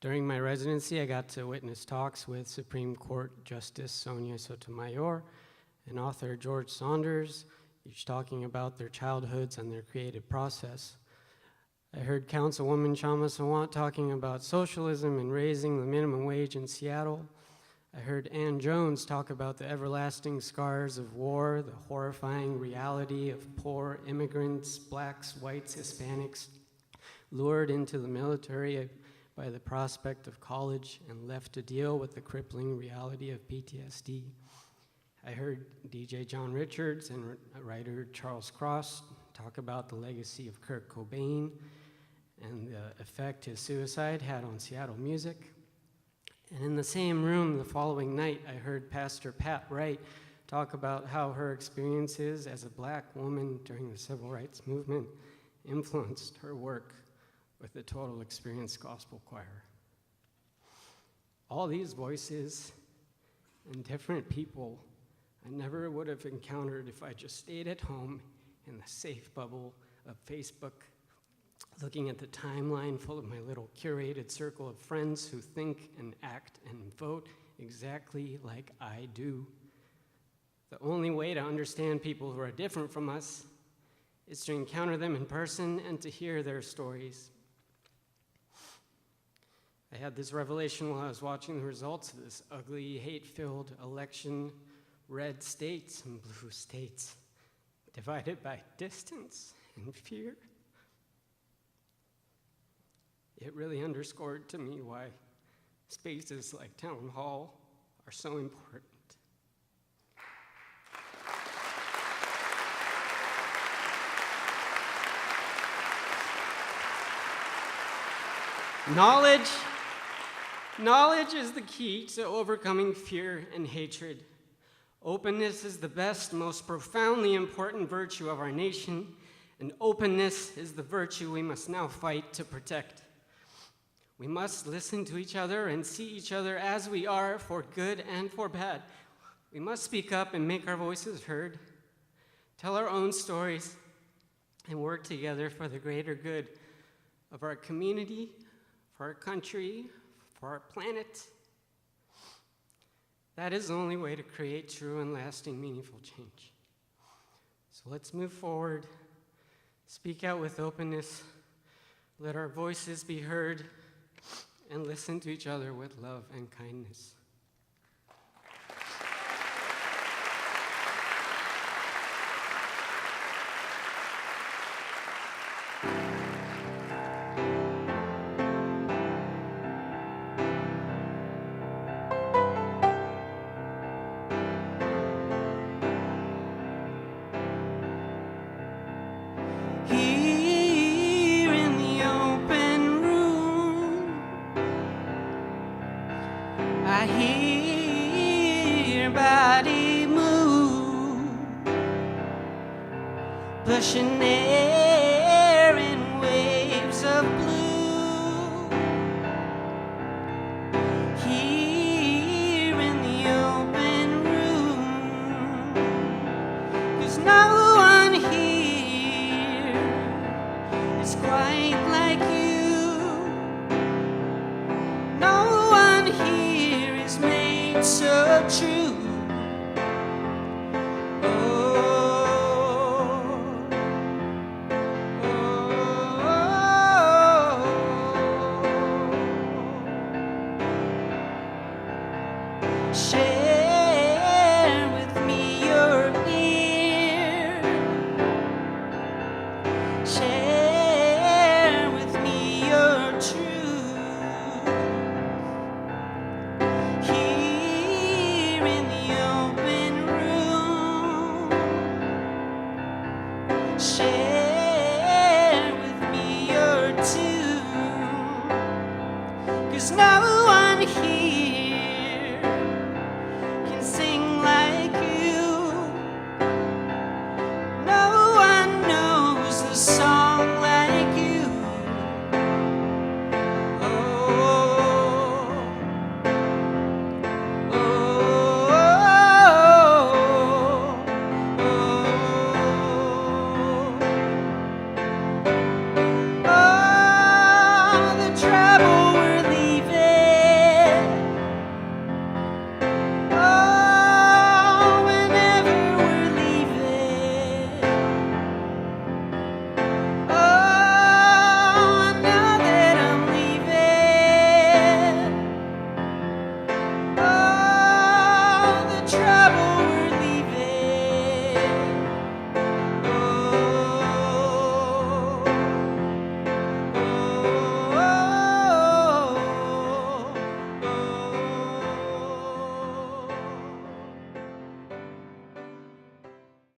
During my residency, I got to witness talks with Supreme Court Justice Sonia Sotomayor and author George Saunders, each talking about their childhoods and their creative process. I heard Councilwoman Chama Sawant talking about socialism and raising the minimum wage in Seattle. I heard Ann Jones talk about the everlasting scars of war, the horrifying reality of poor immigrants, blacks, whites, Hispanics, lured into the military by the prospect of college and left to deal with the crippling reality of PTSD. I heard DJ John Richards and writer Charles Cross talk about the legacy of Kurt Cobain and the effect his suicide had on Seattle music. And in the same room the following night, I heard Pastor Pat Wright talk about how her experiences as a black woman during the civil rights movement influenced her work with the Total Experience Gospel Choir. All these voices and different people I never would have encountered if I just stayed at home in the safe bubble of Facebook, looking at the timeline full of my little curated circle of friends who think and act and vote exactly like I do. The only way to understand people who are different from us is to encounter them in person and to hear their stories. I had this revelation while I was watching the results of this ugly, hate-filled election. Red states and blue states, divided by distance and fear. It really underscored to me why spaces like Town Hall are so important. Knowledge is the key to overcoming fear and hatred. Openness is the best, most profoundly important virtue of our nation, and openness is the virtue we must now fight to protect. We must listen to each other and see each other as we are, for good and for bad. We must speak up and make our voices heard, tell our own stories, and work together for the greater good of our community, for our country, for our planet. That is the only way to create true and lasting, meaningful change. So let's move forward, speak out with openness, let our voices be heard, and listen to each other with love and kindness. Pushing air in waves of blue. Here in the open room, 'cause no one here is quite like you. No one here is made so true. Share with me your ear. Share with me your truth. Here in the open room. Share with me your tune. 'Cause no one here